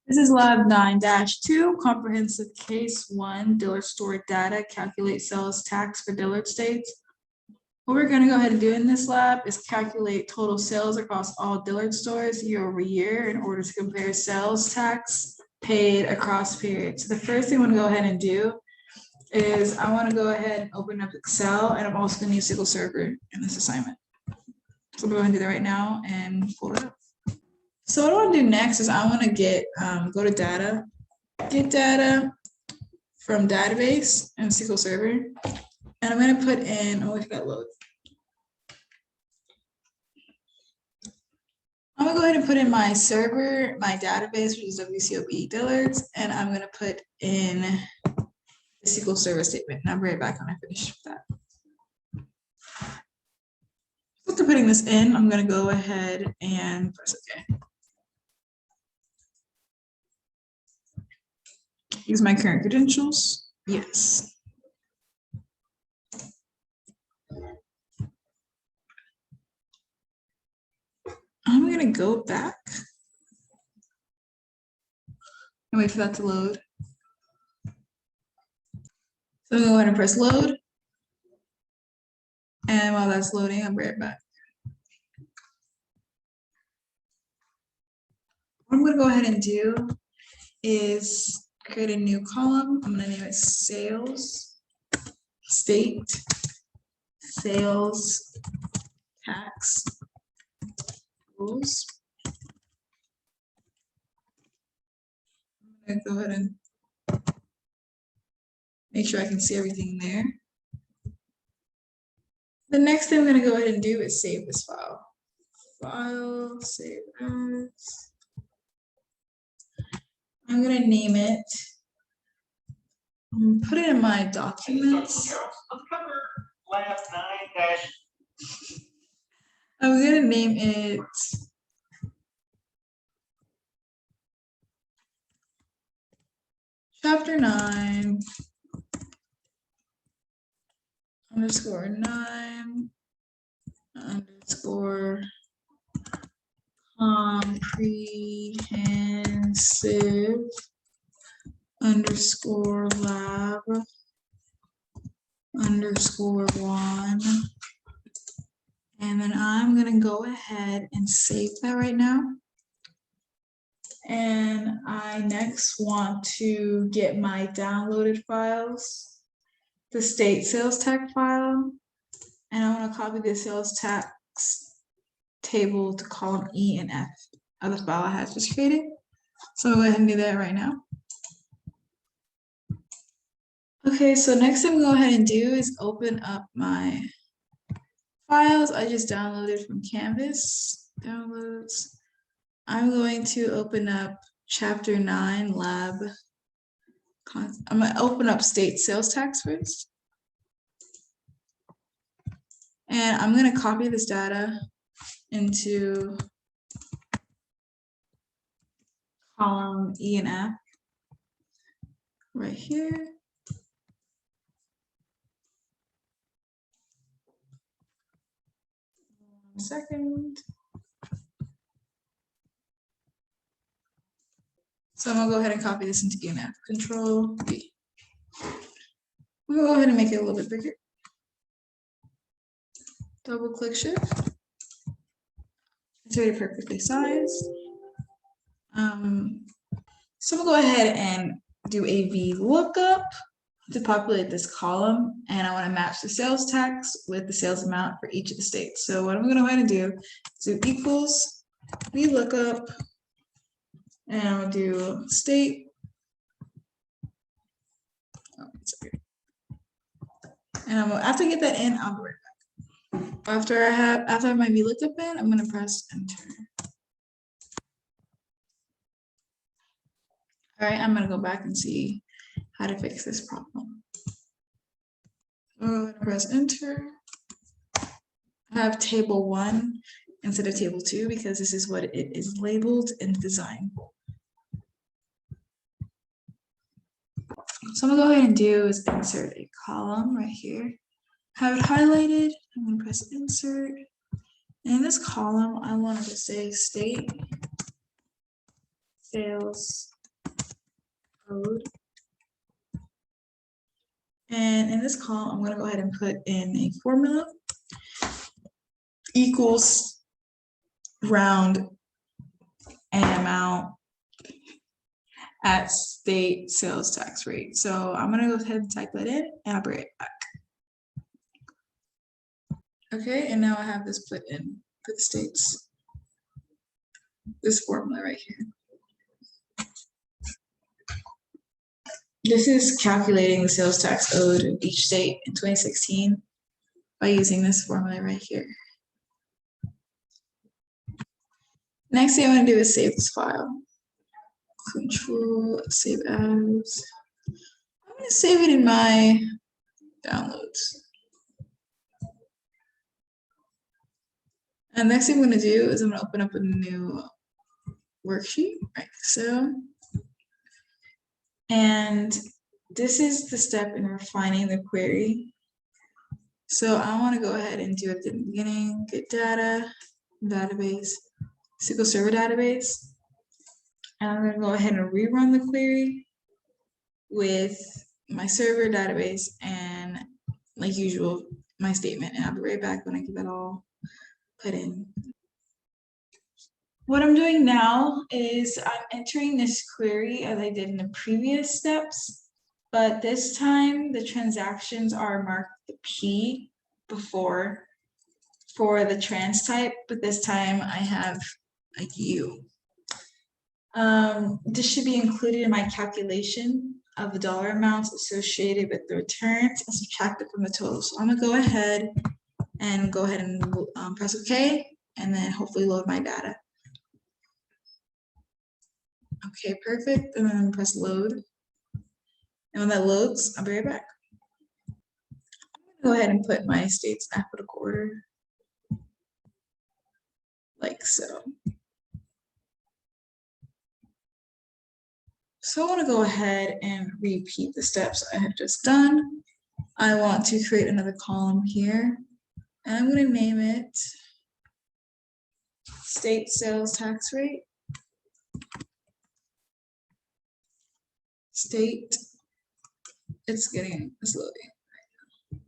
This is lab 9-2, comprehensive case 1, Dillard stored data, calculate sales tax for Dillard states. What we're going to go ahead and do in this lab is calculate total sales across all Dillard stores year over year in order to compare sales tax paid across periods. So the first thing I want to go ahead and do is I want to go ahead and open up Excel, and I'm also going to use SQL Server in this assignment. So I'm going to do that right now and pull it up. So what I want to do next is I want to get, go to data, get data from database and SQL Server. And I'm going to put in, oh, I got load. I'm going to go ahead and put in my server, my database, which is WCOB Dillards, and I'm going to put in the SQL Server statement. And I'll be right back when I finish with that. After putting this in, I'm going to go ahead and press OK. Use my current credentials. Yes. I'm going to go back and wait for that to load. So I'm going to go ahead and press load. And while that's loading, I'll be right back. What I'm going to go ahead and do is create a new column. I'm going to name it sales, state, sales, tax, rules. I'm going to go ahead and make sure I can see everything there. The next thing I'm going to go ahead and do is save this file. File, save as. I'm going to name it. Put it in my documents. I'm going to name it Chapter 9 _ 9 _ comprehensive _lab _1. And then I'm going to go ahead and save that right now. And I next want to get my downloaded files, the state sales tax file, and I want to copy the sales tax table to column E and F of the file I have just created. So I'll go ahead and do that right now. Okay, so next thing we'll go ahead and do is open up my files I just downloaded from Canvas. Downloads. I'm going to open up Chapter 9 lab. I'm going to open up state sales tax first. And I'm going to copy this data into column E and F right here. 1 second. So I'm going to go ahead and copy this into E and F. Control V. I'm going to go ahead and make it a little bit bigger. Double click Shift. It's already perfectly sized. So I'm going to go ahead and do a VLOOKUP to populate this column, and I want to match the sales tax with the sales amount for each of the states. So what I'm going to go ahead and do is do equals VLOOKUP, and I'll do state. Oh, sorry. And after I get that in, I'll be right back. After I have my VLOOKUP in, I'm going to press enter. All right, I'm going to go back and see how to fix this problem. So I'm going to press enter. I have table 1 instead of table 2 because this is what it is labeled in design. So I'm going to go ahead and do is insert a column right here. Have it highlighted. I'm going to press insert. And in this column, I wanted to say state sales code. And in this column, I'm going to go ahead and put in a formula equals round and amount at state sales tax rate. So I'm going to go ahead and type that in and I'll bring it back. Okay, and now I have this put in for the states. This formula right here. This is calculating the sales tax owed in each state in 2016 by using this formula right here. Next thing I want to do is save this file. Control, save as. I'm going to save it in my downloads. And next thing I'm going to do is I'm going to open up a new worksheet, right? So, and this is the step in refining the query. So I want to go ahead and do it at the beginning, get data, database, SQL Server database. And I'm going to go ahead and rerun the query with my server database and, like usual, my statement. And I'll be right back when I get that all put in. What I'm doing now is I'm entering this query as I did in the previous steps, but this time the transactions are marked the P before for the trans type, but this time I have a U. This should be included in my calculation of the dollar amounts associated with the returns and subtracted from the total. So I'm gonna go ahead and press OK, and then hopefully load my data. Okay, perfect, and then press load. And when that loads, I'll be right back. I'm gonna go ahead and put my states in alphabetical order, like so. So I want to go ahead and repeat the steps I have just done. I want to create another column here, and I'm going to name it state sales tax rate. State, it's loading right now.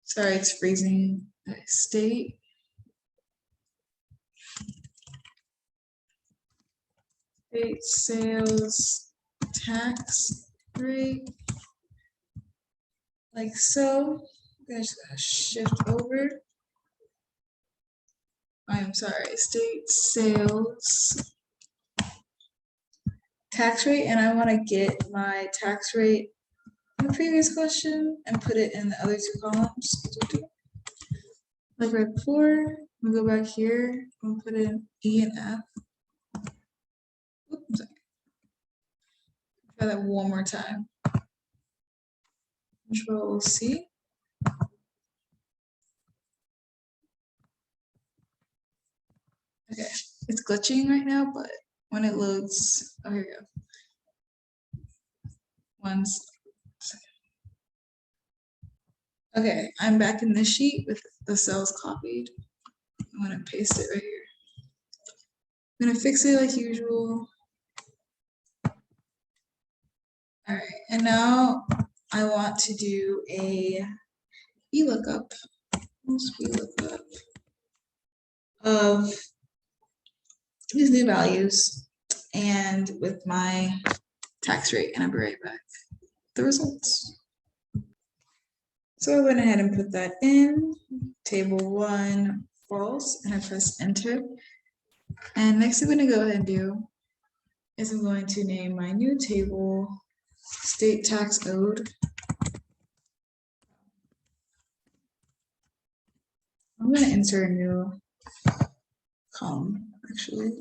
Sorry, it's freezing. State sales tax rate, like so. I'm just gonna shift over. I'm sorry, state sales tax rate, and I want to get my tax rate in the previous question and put it in the other two columns. Like right before, we'll go back here and put in E and F. Oops, try that one more time. Control C. Okay, it's glitching right now, but when it loads, oh, here we go. One second. Okay, I'm back in this sheet with the cells copied. I'm gonna paste it right here. I'm gonna fix it like usual. All right, and now I want to do a VLOOKUP. VLOOKUP of these new values and with my tax rate, and I'll be right back. The results. So I went ahead and put that in, table 1 false, and I press enter. And next I'm going to go ahead and do is I'm going to name my new table state tax owed. I'm going to insert a new column actually.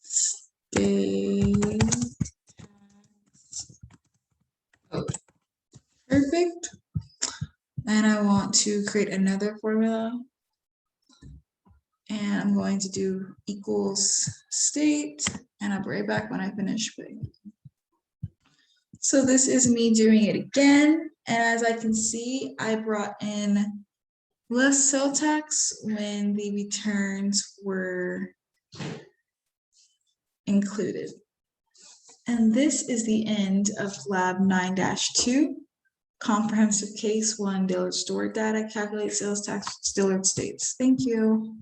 State tax owed. Perfect. And I want to create another formula. And I'm going to do equals state, and I'll be right back when I finish putting it. So this is me doing it again. And as I can see, I brought in less sales tax when the returns were included. And this is the end of lab 9-2, comprehensive case 1, Dillard stored data, calculate sales tax, Dillard states. Thank you.